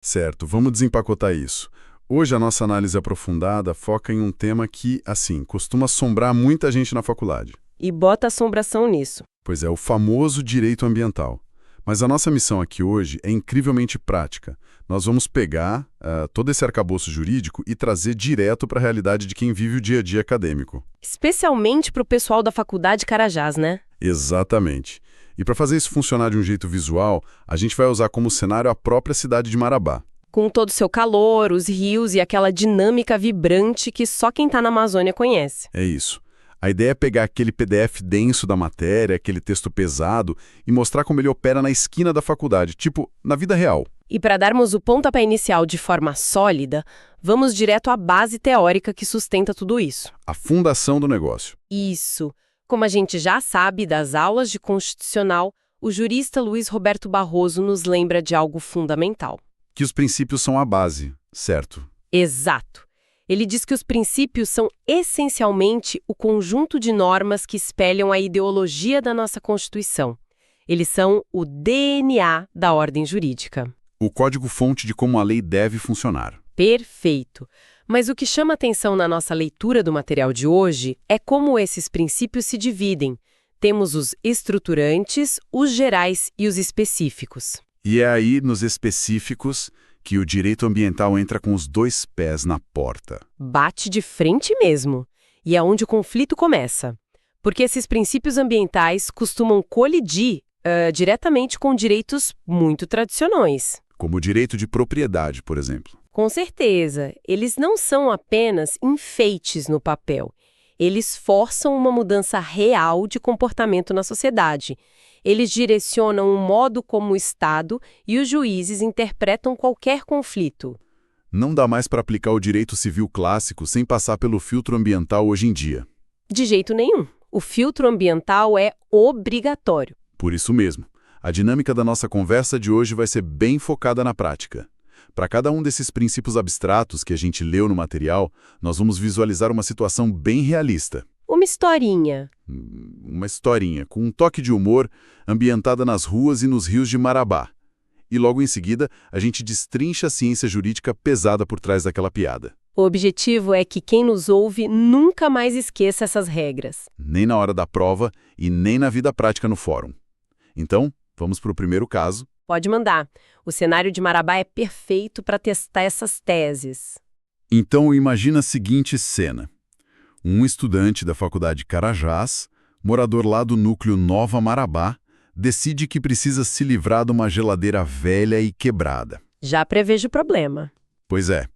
Certo, vamos desempacotar isso. Hoje a nossa análise aprofundada foca em um tema que, assim, costuma assombrar muita gente na faculdade. E bota assombração nisso. Pois é, o famoso direito ambiental. Mas a nossa missão aqui hoje é incrivelmente prática. Nós vamos pegar todo esse arcabouço jurídico e trazer direto para a realidade de quem vive o dia a dia acadêmico. Especialmente para o pessoal da Faculdade Carajás, né? Exatamente. E para fazer isso funcionar de um jeito visual, a gente vai usar como cenário a própria cidade de Marabá. Com todo o seu calor, os rios e aquela dinâmica vibrante que só quem está na Amazônia conhece. É isso. A ideia é pegar aquele PDF denso da matéria, aquele texto pesado, e mostrar como ele opera na esquina da faculdade, tipo, na vida real. E para darmos o pontapé inicial de forma sólida, vamos direto à base teórica que sustenta tudo isso. A fundação do negócio. Isso. Como a gente já sabe das aulas de Constitucional, o jurista Luiz Roberto Barroso nos lembra de algo fundamental. Que os princípios são a base, certo? Exato. Ele diz que os princípios são essencialmente o conjunto de normas que espelham a ideologia da nossa Constituição. Eles são o DNA da ordem jurídica. O código-fonte de como a lei deve funcionar. Perfeito. Mas o que chama atenção na nossa leitura do material de hoje é como esses princípios se dividem. Temos os estruturantes, os gerais e os específicos. E é aí, nos específicos, que o direito ambiental entra com os dois pés na porta. Bate de frente mesmo. E é onde o conflito começa. Porque esses princípios ambientais costumam colidir diretamente com direitos muito tradicionais. Como o direito de propriedade, por exemplo. Com certeza, eles não são apenas enfeites no papel. Eles forçam uma mudança real de comportamento na sociedade. Eles direcionam o modo como o Estado e os juízes interpretam qualquer conflito. Não dá mais para aplicar o direito civil clássico sem passar pelo filtro ambiental hoje em dia. De jeito nenhum. O filtro ambiental é obrigatório. Por isso mesmo, a dinâmica da nossa conversa de hoje vai ser bem focada na prática. Para cada um desses princípios abstratos que a gente leu no material, nós vamos visualizar uma situação bem realista. Uma historinha. Uma historinha, com um toque de humor, ambientada nas ruas e nos rios de Marabá. E logo em seguida, a gente destrincha a ciência jurídica pesada por trás daquela piada. O objetivo é que quem nos ouve nunca mais esqueça essas regras. Nem na hora da prova e nem na vida prática no fórum. Então, vamos para o primeiro caso. Pode mandar. O cenário de Marabá é perfeito para testar essas teses. Então, imagina a seguinte cena. Um estudante da Faculdade Carajás, morador lá do núcleo Nova Marabá, decide que precisa se livrar de uma geladeira velha e quebrada. Já prevejo o problema. Pois é.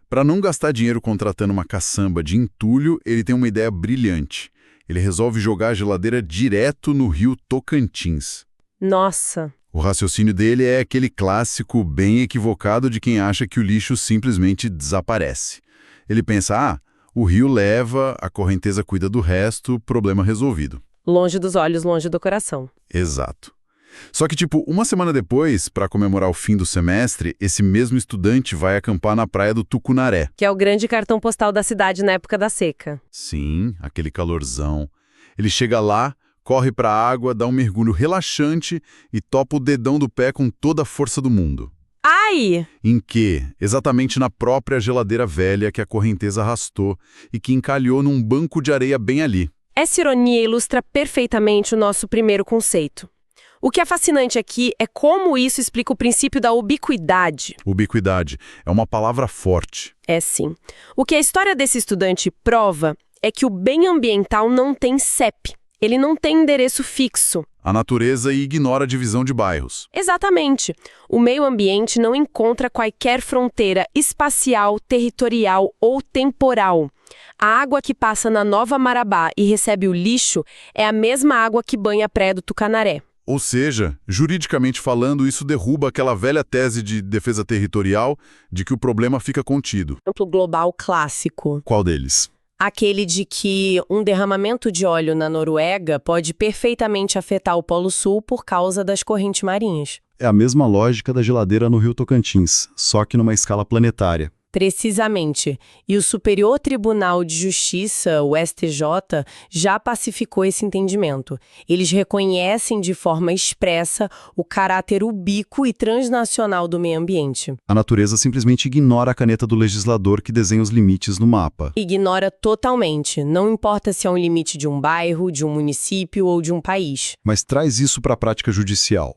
Para não gastar dinheiro contratando uma caçamba de entulho, ele tem uma ideia brilhante. Ele resolve jogar a geladeira direto no rio Tocantins. Nossa! O raciocínio dele é aquele clássico bem equivocado de quem acha que o lixo simplesmente desaparece. Ele pensa, o rio leva, a correnteza cuida do resto, problema resolvido. Longe dos olhos, longe do coração. Exato. Só que, uma semana depois, para comemorar o fim do semestre, esse mesmo estudante vai acampar na praia do Tucunaré. Que é o grande cartão postal da cidade na época da seca. Sim, aquele calorzão. Ele chega lá, corre para a água, dá um mergulho relaxante e topa o dedão do pé com toda a força do mundo. Ai! Em quê? Exatamente na própria geladeira velha que a correnteza arrastou e que encalhou num banco de areia bem ali. Essa ironia ilustra perfeitamente o nosso primeiro conceito. O que é fascinante aqui é como isso explica o princípio da ubiquidade. Ubiquidade é uma palavra forte. É sim. O que a história desse estudante prova é que o bem ambiental não tem CEP. Ele não tem endereço fixo. A natureza ignora a divisão de bairros. Exatamente. O meio ambiente não encontra qualquer fronteira espacial, territorial ou temporal. A água que passa na Nova Marabá e recebe o lixo é a mesma água que banha a praia do Tucunaré. Ou seja, juridicamente falando, isso derruba aquela velha tese de defesa territorial de que o problema fica contido. Exemplo global clássico. Qual deles? Aquele de que um derramamento de óleo na Noruega pode perfeitamente afetar o Polo Sul por causa das correntes marinhas. É a mesma lógica da geladeira no rio Tocantins, só que numa escala planetária. Precisamente. E o Superior Tribunal de Justiça, o STJ, já pacificou esse entendimento. Eles reconhecem de forma expressa o caráter ubíquo e transnacional do meio ambiente. A natureza simplesmente ignora a caneta do legislador que desenha os limites no mapa. Ignora totalmente, não importa se é um limite de um bairro, de um município ou de um país. Mas traz isso para a prática judicial.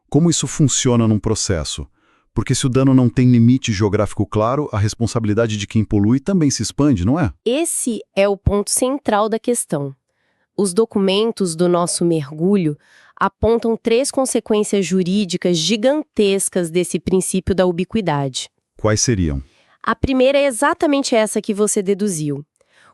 Como isso funciona num processo? Porque se o dano não tem limite geográfico claro, a responsabilidade de quem polui também se expande, não é? Esse é o ponto central da questão. Os documentos do nosso mergulho apontam 3 consequências jurídicas gigantescas desse princípio da ubiquidade. Quais seriam? A primeira é exatamente essa que você deduziu.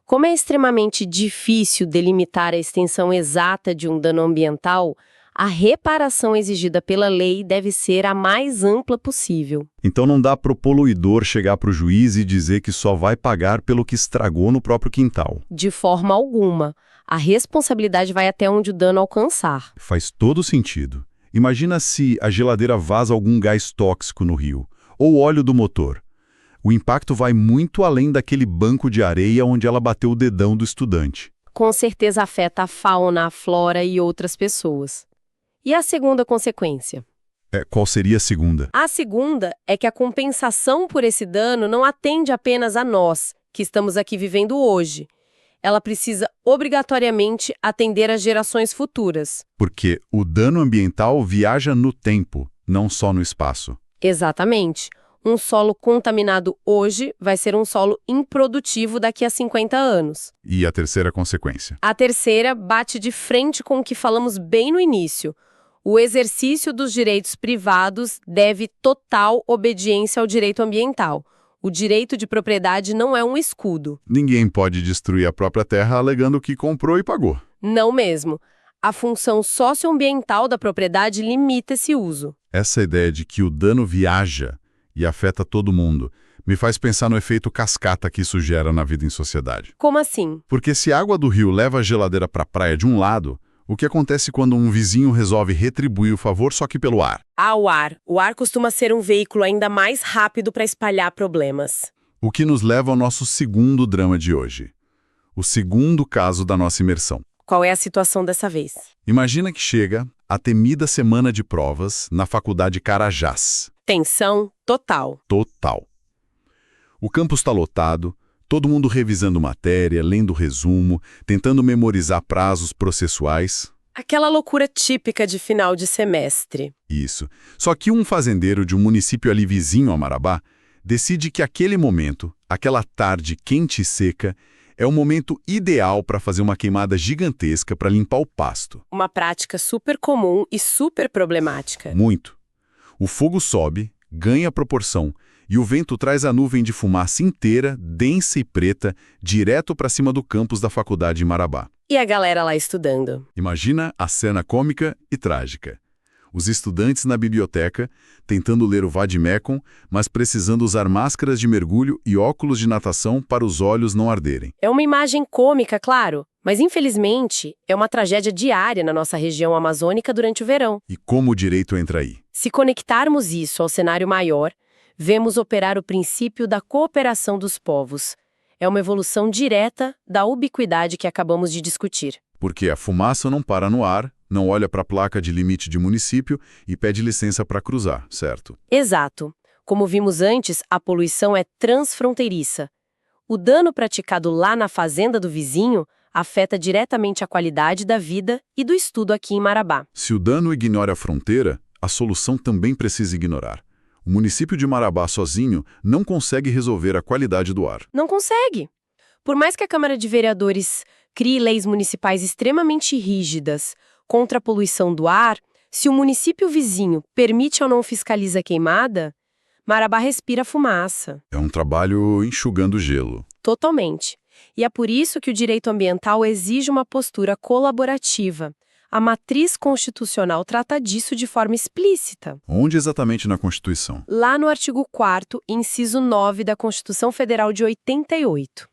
Como é extremamente difícil delimitar a extensão exata de um dano ambiental, a reparação exigida pela lei deve ser a mais ampla possível. Então não dá para o poluidor chegar para o juiz e dizer que só vai pagar pelo que estragou no próprio quintal. De forma alguma. A responsabilidade vai até onde o dano alcançar. Faz todo sentido. Imagina se a geladeira vaza algum gás tóxico no rio, ou óleo do motor. O impacto vai muito além daquele banco de areia onde ela bateu o dedão do estudante. Com certeza afeta a fauna, a flora e outras pessoas. E a segunda consequência? Qual seria a segunda? A segunda é que a compensação por esse dano não atende apenas a nós, que estamos aqui vivendo hoje. Ela precisa obrigatoriamente atender às gerações futuras. Porque o dano ambiental viaja no tempo, não só no espaço. Exatamente. Um solo contaminado hoje vai ser um solo improdutivo daqui a 50 anos. E a terceira consequência? A terceira bate de frente com o que falamos bem no início. O exercício dos direitos privados deve total obediência ao direito ambiental. O direito de propriedade não é um escudo. Ninguém pode destruir a própria terra alegando que comprou e pagou. Não mesmo. A função socioambiental da propriedade limita esse uso. Essa ideia de que o dano viaja e afeta todo mundo me faz pensar no efeito cascata que isso gera na vida em sociedade. Como assim? Porque se a água do rio leva a geladeira para a praia de um lado, o que acontece quando um vizinho resolve retribuir o favor só que pelo ar? O ar. O ar costuma ser um veículo ainda mais rápido para espalhar problemas. O que nos leva ao nosso segundo drama de hoje. O segundo caso da nossa imersão. Qual é a situação dessa vez? Imagina que chega a temida semana de provas na Faculdade Carajás. Tensão total. Total. O campus está lotado, todo mundo revisando matéria, lendo resumo, tentando memorizar prazos processuais. Aquela loucura típica de final de semestre. Isso. Só que um fazendeiro de um município ali vizinho a Marabá decide que aquele momento, aquela tarde quente e seca, é o momento ideal para fazer uma queimada gigantesca para limpar o pasto. Uma prática super comum e super problemática. Muito. O fogo sobe, ganha proporção, e o vento traz a nuvem de fumaça inteira, densa e preta, direto para cima do campus da faculdade em Marabá. E a galera lá estudando? Imagina a cena cômica e trágica. Os estudantes na biblioteca, tentando ler o vade-mecum, mas precisando usar máscaras de mergulho e óculos de natação para os olhos não arderem. É uma imagem cômica, claro, mas infelizmente é uma tragédia diária na nossa região amazônica durante o verão. E como o direito entra aí? Se conectarmos isso ao cenário maior, vemos operar o princípio da cooperação dos povos. É uma evolução direta da ubiquidade que acabamos de discutir. Porque a fumaça não para no ar, não olha para a placa de limite de município e pede licença para cruzar, certo? Exato. Como vimos antes, a poluição é transfronteiriça. O dano praticado lá na fazenda do vizinho afeta diretamente a qualidade da vida e do estudo aqui em Marabá. Se o dano ignora a fronteira, a solução também precisa ignorar. O município de Marabá sozinho não consegue resolver a qualidade do ar. Não consegue. Por mais que a Câmara de Vereadores crie leis municipais extremamente rígidas contra a poluição do ar, se o município vizinho permite ou não fiscaliza a queimada, Marabá respira fumaça. É um trabalho enxugando gelo. Totalmente. E é por isso que o direito ambiental exige uma postura colaborativa. A matriz constitucional trata disso de forma explícita. Onde exatamente na Constituição? Lá no artigo 4º, inciso 9 da Constituição Federal de 88.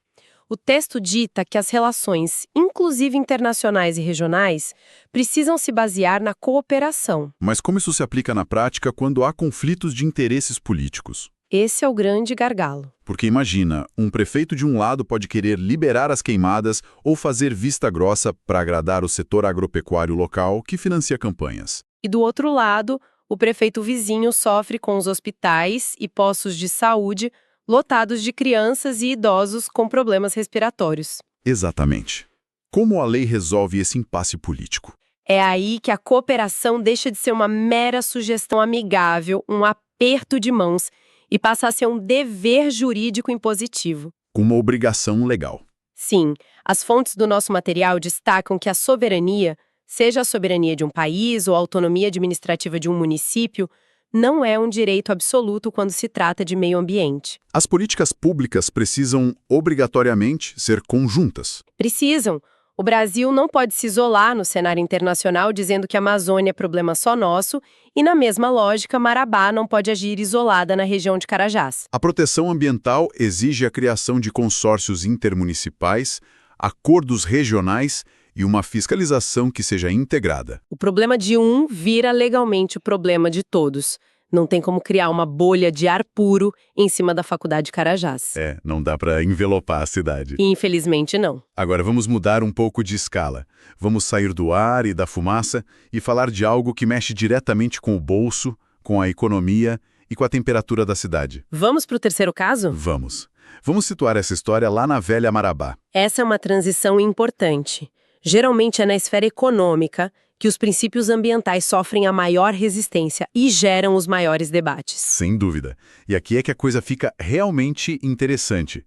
O texto dita que as relações, inclusive internacionais e regionais, precisam se basear na cooperação. Mas como isso se aplica na prática quando há conflitos de interesses políticos? Esse é o grande gargalo. Porque imagina, um prefeito de um lado pode querer liberar as queimadas ou fazer vista grossa para agradar o setor agropecuário local que financia campanhas. E do outro lado, o prefeito vizinho sofre com os hospitais e postos de saúde lotados de crianças e idosos com problemas respiratórios. Exatamente. Como a lei resolve esse impasse político? É aí que a cooperação deixa de ser uma mera sugestão amigável, um aperto de mãos, e passa a ser um dever jurídico impositivo. Com uma obrigação legal. Sim, as fontes do nosso material destacam que a soberania, seja a soberania de um país ou a autonomia administrativa de um município, não é um direito absoluto quando se trata de meio ambiente. As políticas públicas precisam, obrigatoriamente, ser conjuntas. Precisam. O Brasil não pode se isolar no cenário internacional dizendo que a Amazônia é problema só nosso e, na mesma lógica, Marabá não pode agir isolada na região de Carajás. A proteção ambiental exige a criação de consórcios intermunicipais, acordos regionais e uma fiscalização que seja integrada. O problema de um vira legalmente o problema de todos. Não tem como criar uma bolha de ar puro em cima da Faculdade Carajás. Não dá para envelopar a cidade. Infelizmente, não. Agora vamos mudar um pouco de escala. Vamos sair do ar e da fumaça e falar de algo que mexe diretamente com o bolso, com a economia e com a temperatura da cidade. Vamos para o terceiro caso? Vamos. Vamos situar essa história lá na velha Marabá. Essa é uma transição importante. Geralmente é na esfera econômica que os princípios ambientais sofrem a maior resistência e geram os maiores debates. Sem dúvida. E aqui é que a coisa fica realmente interessante.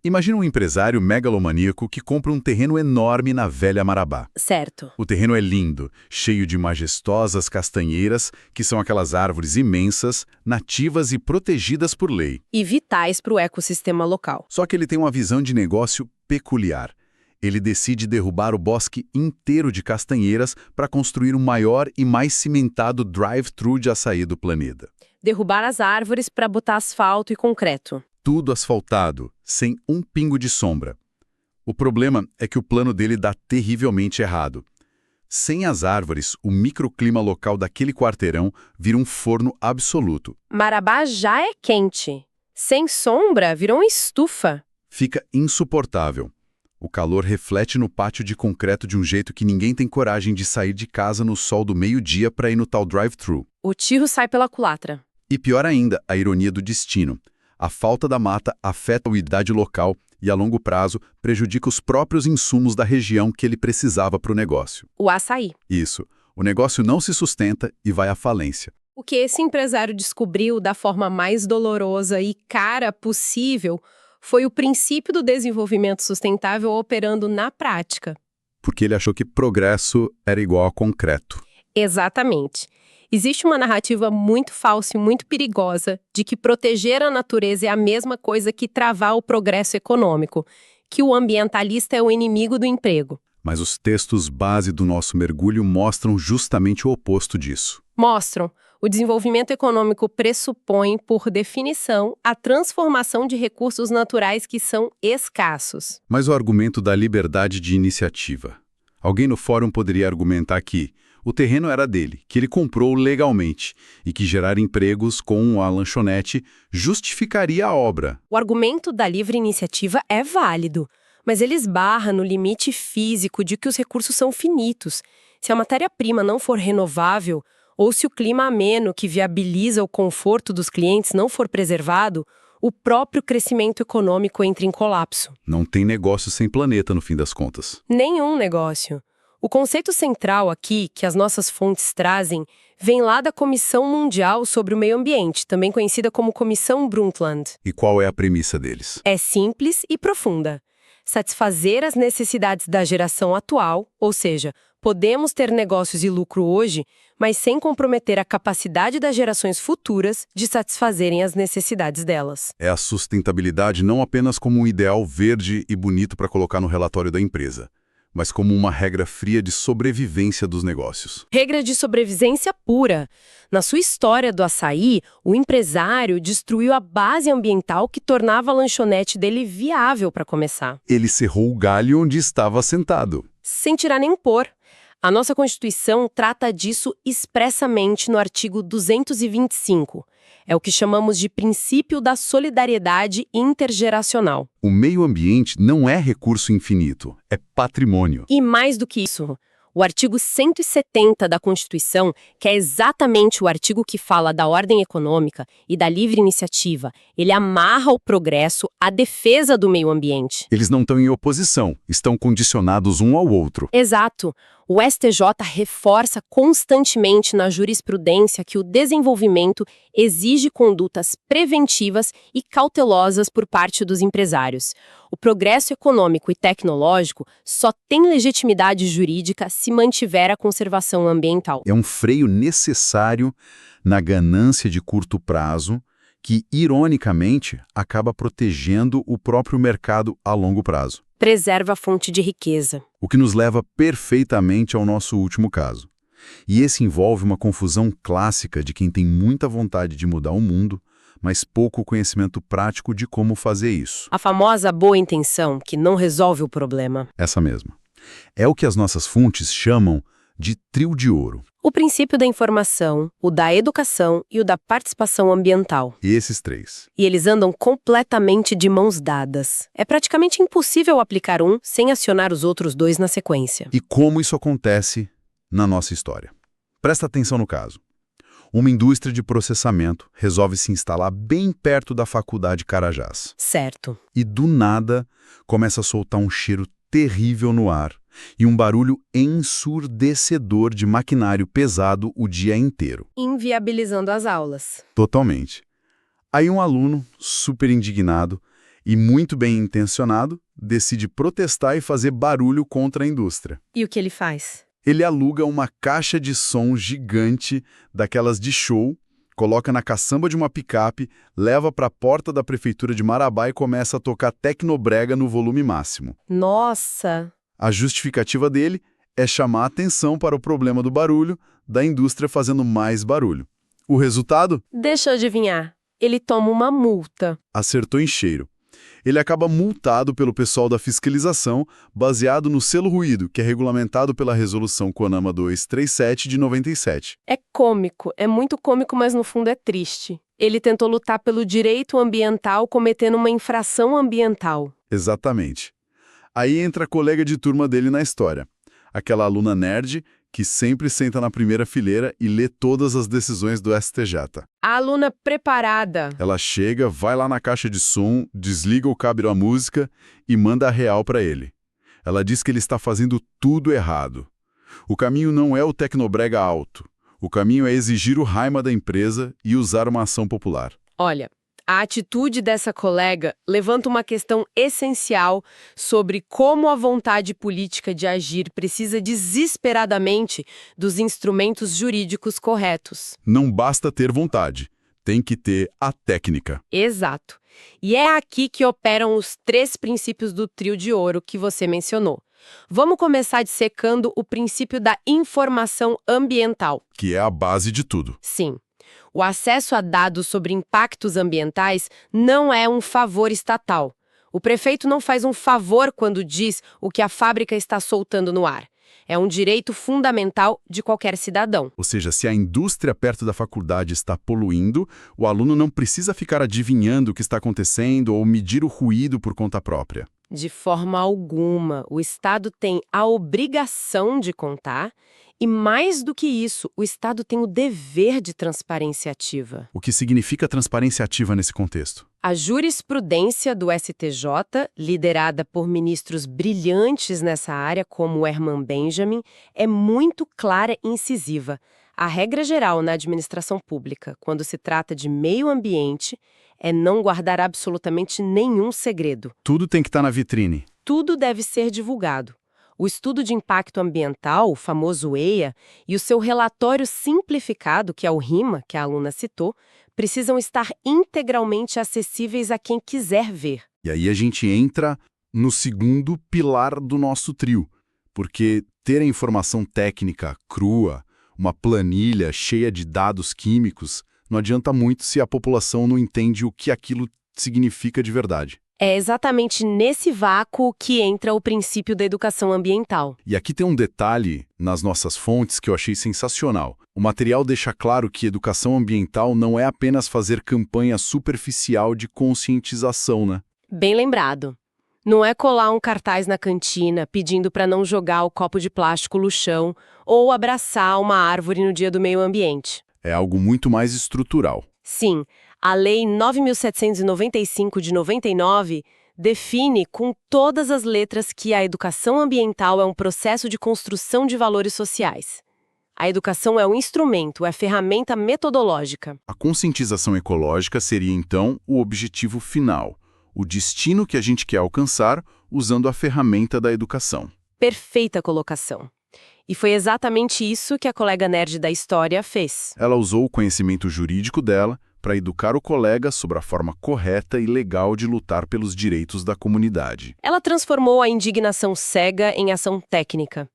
Imagina um empresário megalomaníaco que compra um terreno enorme na velha Marabá. Certo. O terreno é lindo, cheio de majestosas castanheiras, que são aquelas árvores imensas, nativas e protegidas por lei. E vitais para o ecossistema local. Só que ele tem uma visão de negócio peculiar. Ele decide derrubar o bosque inteiro de castanheiras para construir o maior e mais cimentado drive-thru de açaí do planeta. Derrubar as árvores para botar asfalto e concreto. Tudo asfaltado, sem um pingo de sombra. O problema é que o plano dele dá terrivelmente errado. Sem as árvores, o microclima local daquele quarteirão vira um forno absoluto. Marabá já é quente. Sem sombra, virou uma estufa. Fica insuportável. O calor reflete no pátio de concreto de um jeito que ninguém tem coragem de sair de casa no sol do meio-dia para ir no tal drive-thru. O tiro sai pela culatra. E pior ainda, a ironia do destino. A falta da mata afeta a umidade local e, a longo prazo, prejudica os próprios insumos da região que ele precisava para o negócio. O açaí. Isso. O negócio não se sustenta e vai à falência. O que esse empresário descobriu da forma mais dolorosa e cara possível foi o princípio do desenvolvimento sustentável operando na prática. Porque ele achou que progresso era igual a concreto. Exatamente. Existe uma narrativa muito falsa e muito perigosa de que proteger a natureza é a mesma coisa que travar o progresso econômico, que o ambientalista é o inimigo do emprego. Mas os textos base do nosso mergulho mostram justamente o oposto disso. Mostram. O desenvolvimento econômico pressupõe, por definição, a transformação de recursos naturais que são escassos. Mas o argumento da liberdade de iniciativa. Alguém no fórum poderia argumentar que o terreno era dele, que ele comprou legalmente e que gerar empregos com a lanchonete justificaria a obra. O argumento da livre iniciativa é válido, mas ele esbarra no limite físico de que os recursos são finitos. Se a matéria-prima não for renovável, ou se o clima ameno que viabiliza o conforto dos clientes não for preservado, o próprio crescimento econômico entra em colapso. Não tem negócio sem planeta, no fim das contas. Nenhum negócio. O conceito central aqui, que as nossas fontes trazem, vem lá da Comissão Mundial sobre o Meio Ambiente, também conhecida como Comissão Brundtland. E qual é a premissa deles? É simples e profunda. Satisfazer as necessidades da geração atual, ou seja, podemos ter negócios e lucro hoje, mas sem comprometer a capacidade das gerações futuras de satisfazerem as necessidades delas. É a sustentabilidade não apenas como um ideal verde e bonito para colocar no relatório da empresa, mas como uma regra fria de sobrevivência dos negócios. Regra de sobrevivência pura. Na sua história do açaí, o empresário destruiu a base ambiental que tornava a lanchonete dele viável para começar. Ele cerrou o galho onde estava sentado. Sem tirar nem pôr. A nossa Constituição trata disso expressamente no artigo 225. É o que chamamos de princípio da solidariedade intergeracional. O meio ambiente não é recurso infinito, é patrimônio. E mais do que isso, o artigo 170 da Constituição, que é exatamente o artigo que fala da ordem econômica e da livre iniciativa, ele amarra o progresso à defesa do meio ambiente. Eles não estão em oposição, estão condicionados um ao outro. Exato. O STJ reforça constantemente na jurisprudência que o desenvolvimento exige condutas preventivas e cautelosas por parte dos empresários. O progresso econômico e tecnológico só tem legitimidade jurídica se mantiver a conservação ambiental. É um freio necessário na ganância de curto prazo que, ironicamente, acaba protegendo o próprio mercado a longo prazo. Preserva a fonte de riqueza. O que nos leva perfeitamente ao nosso último caso. E esse envolve uma confusão clássica de quem tem muita vontade de mudar o mundo, mas pouco conhecimento prático de como fazer isso. A famosa boa intenção que não resolve o problema. Essa mesma. É o que as nossas fontes chamam de trio de ouro. O princípio da informação, o da educação e o da participação ambiental. Esses três. E eles andam completamente de mãos dadas. É praticamente impossível aplicar um sem acionar os outros dois na sequência. E como isso acontece na nossa história? Presta atenção no caso. Uma indústria de processamento resolve se instalar bem perto da Faculdade Carajás. Certo. E do nada começa a soltar um cheiro terrível no ar e um barulho ensurdecedor de maquinário pesado o dia inteiro. Inviabilizando as aulas. Totalmente. Aí um aluno, super indignado e muito bem intencionado, decide protestar e fazer barulho contra a indústria. E o que ele faz? Ele aluga uma caixa de som gigante, daquelas de show, coloca na caçamba de uma picape, leva para a porta da prefeitura de Marabá e começa a tocar tecnobrega no volume máximo. Nossa! A justificativa dele é chamar a atenção para o problema do barulho, da indústria fazendo mais barulho. O resultado? Deixa eu adivinhar. Ele toma uma multa. Acertou em cheiro. Ele acaba multado pelo pessoal da fiscalização, baseado no selo ruído, que é regulamentado pela Resolução CONAMA 237 de 97. É cômico, é muito cômico, mas no fundo é triste. Ele tentou lutar pelo direito ambiental cometendo uma infração ambiental. Exatamente. Aí entra a colega de turma dele na história. Aquela aluna nerd que sempre senta na primeira fileira e lê todas as decisões do STJ. A aluna preparada. Ela chega, vai lá na caixa de som, desliga o cabo da música e manda a real para ele. Ela diz que ele está fazendo tudo errado. O caminho não é o tecnobrega alto. O caminho é exigir o raima da empresa e usar uma ação popular. Olha, a atitude dessa colega levanta uma questão essencial sobre como a vontade política de agir precisa desesperadamente dos instrumentos jurídicos corretos. Não basta ter vontade, tem que ter a técnica. Exato. E é aqui que operam os 3 princípios do trio de ouro que você mencionou. Vamos começar dissecando o princípio da informação ambiental. Que é a base de tudo. Sim. O acesso a dados sobre impactos ambientais não é um favor estatal. O prefeito não faz um favor quando diz o que a fábrica está soltando no ar. É um direito fundamental de qualquer cidadão. Ou seja, se a indústria perto da faculdade está poluindo, o aluno não precisa ficar adivinhando o que está acontecendo ou medir o ruído por conta própria. De forma alguma, o Estado tem a obrigação de contar e, mais do que isso, o Estado tem o dever de transparência ativa. O que significa transparência ativa nesse contexto? A jurisprudência do STJ, liderada por ministros brilhantes nessa área, como Herman Benjamin, é muito clara e incisiva. A regra geral na administração pública, quando se trata de meio ambiente, é não guardar absolutamente nenhum segredo. Tudo tem que estar na vitrine. Tudo deve ser divulgado. O estudo de impacto ambiental, o famoso EIA, e o seu relatório simplificado, que é o RIMA, que a aluna citou, precisam estar integralmente acessíveis a quem quiser ver. E aí a gente entra no segundo pilar do nosso trio, porque ter a informação técnica crua, uma planilha cheia de dados químicos, não adianta muito se a população não entende o que aquilo significa de verdade. É exatamente nesse vácuo que entra o princípio da educação ambiental. E aqui tem um detalhe nas nossas fontes que eu achei sensacional. O material deixa claro que educação ambiental não é apenas fazer campanha superficial de conscientização, né? Bem lembrado. Não é colar um cartaz na cantina pedindo para não jogar o copo de plástico no chão ou abraçar uma árvore no Dia do Meio Ambiente. É algo muito mais estrutural. Sim, a Lei 9.795 de 99 define com todas as letras que a educação ambiental é um processo de construção de valores sociais. A educação é um instrumento, é ferramenta metodológica. A conscientização ecológica seria, então, o objetivo final, o destino que a gente quer alcançar usando a ferramenta da educação. Perfeita colocação. E foi exatamente isso que a colega nerd da história fez. Ela usou o conhecimento jurídico dela para educar o colega sobre a forma correta e legal de lutar pelos direitos da comunidade. Ela transformou a indignação cega em ação técnica.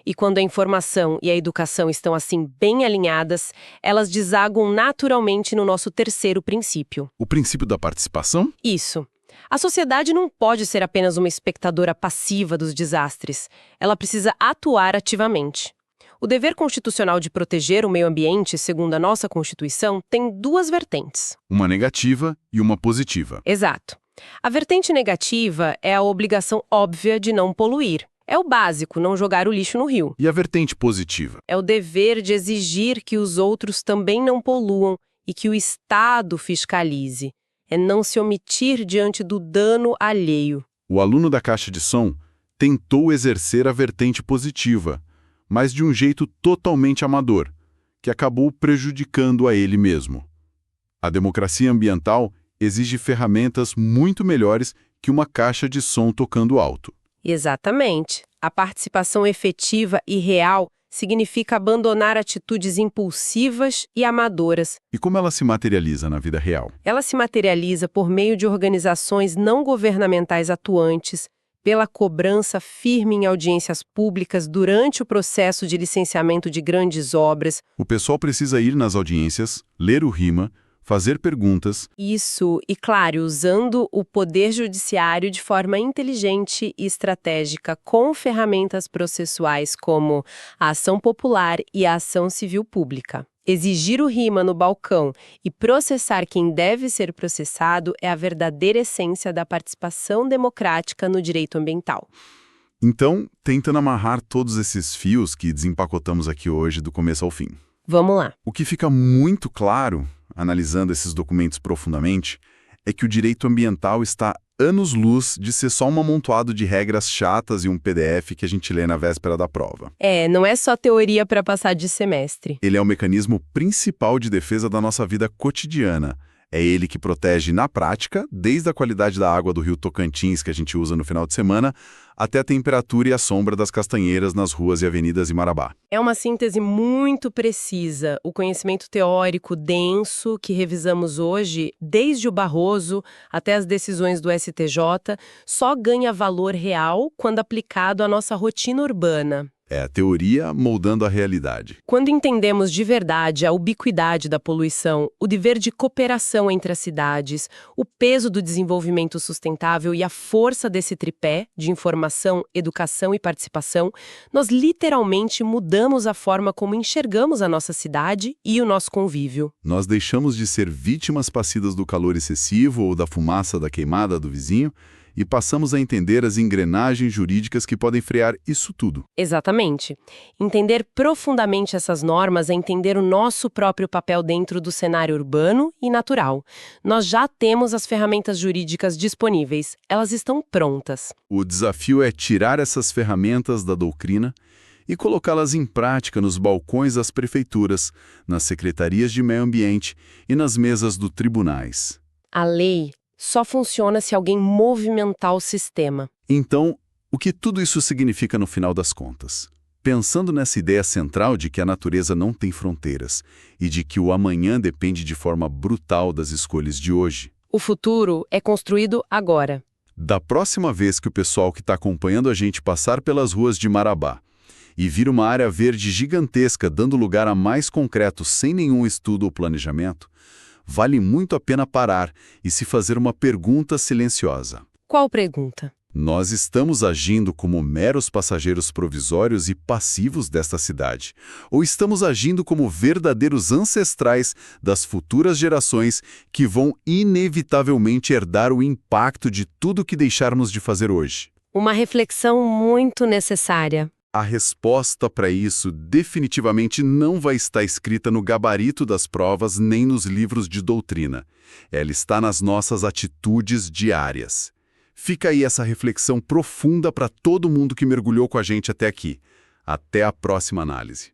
E quando a informação e a educação estão assim bem alinhadas, elas desaguam naturalmente no nosso terceiro princípio. O princípio da participação? Isso. A sociedade não pode ser apenas uma espectadora passiva dos desastres. Ela precisa atuar ativamente. O dever constitucional de proteger o meio ambiente, segundo a nossa Constituição, tem duas vertentes. Uma negativa e uma positiva. Exato. A vertente negativa é a obrigação óbvia de não poluir. É o básico, não jogar o lixo no rio. E a vertente positiva? É o dever de exigir que os outros também não poluam e que o Estado fiscalize. É não se omitir diante do dano alheio. O aluno da caixa de som tentou exercer a vertente positiva, mas de um jeito totalmente amador, que acabou prejudicando a ele mesmo. A democracia ambiental exige ferramentas muito melhores que uma caixa de som tocando alto. Exatamente. A participação efetiva e real significa abandonar atitudes impulsivas e amadoras. E como ela se materializa na vida real? Ela se materializa por meio de organizações não governamentais atuantes, pela cobrança firme em audiências públicas durante o processo de licenciamento de grandes obras. O pessoal precisa ir nas audiências, ler o RIMA, fazer perguntas. Isso, e claro, usando o poder judiciário de forma inteligente e estratégica, com ferramentas processuais como a ação popular e a ação civil pública. Exigir o RIMA no balcão e processar quem deve ser processado é a verdadeira essência da participação democrática no direito ambiental. Então, tentando amarrar todos esses fios que desempacotamos aqui hoje do começo ao fim. Vamos lá. O que fica muito claro, analisando esses documentos profundamente, é que o direito ambiental está anos-luz de ser só um amontoado de regras chatas e um PDF que a gente lê na véspera da prova. Não é só teoria para passar de semestre. Ele é o mecanismo principal de defesa da nossa vida cotidiana. É ele que protege na prática, desde a qualidade da água do rio Tocantins que a gente usa no final de semana, até a temperatura e a sombra das castanheiras nas ruas e avenidas em Marabá. É uma síntese muito precisa. O conhecimento teórico denso que revisamos hoje, desde o Barroso até as decisões do STJ, só ganha valor real quando aplicado à nossa rotina urbana. É a teoria moldando a realidade. Quando entendemos de verdade a ubiquidade da poluição, o dever de cooperação entre as cidades, o peso do desenvolvimento sustentável e a força desse tripé de informação, educação e participação, nós literalmente mudamos a forma como enxergamos a nossa cidade e o nosso convívio. Nós deixamos de ser vítimas passivas do calor excessivo ou da fumaça da queimada do vizinho e passamos a entender as engrenagens jurídicas que podem frear isso tudo. Exatamente. Entender profundamente essas normas é entender o nosso próprio papel dentro do cenário urbano e natural. Nós já temos as ferramentas jurídicas disponíveis, elas estão prontas. O desafio é tirar essas ferramentas da doutrina e colocá-las em prática nos balcões das prefeituras, nas secretarias de meio ambiente e nas mesas dos tribunais. A lei só funciona se alguém movimentar o sistema. Então, o que tudo isso significa no final das contas? Pensando nessa ideia central de que a natureza não tem fronteiras e de que o amanhã depende de forma brutal das escolhas de hoje. O futuro é construído agora. Da próxima vez que o pessoal que está acompanhando a gente passar pelas ruas de Marabá e vir uma área verde gigantesca dando lugar a mais concreto sem nenhum estudo ou planejamento, vale muito a pena parar e se fazer uma pergunta silenciosa. Qual pergunta? Nós estamos agindo como meros passageiros provisórios e passivos desta cidade? Ou estamos agindo como verdadeiros ancestrais das futuras gerações que vão inevitavelmente herdar o impacto de tudo que deixarmos de fazer hoje? Uma reflexão muito necessária. A resposta para isso definitivamente não vai estar escrita no gabarito das provas nem nos livros de doutrina. Ela está nas nossas atitudes diárias. Fica aí essa reflexão profunda para todo mundo que mergulhou com a gente até aqui. Até a próxima análise.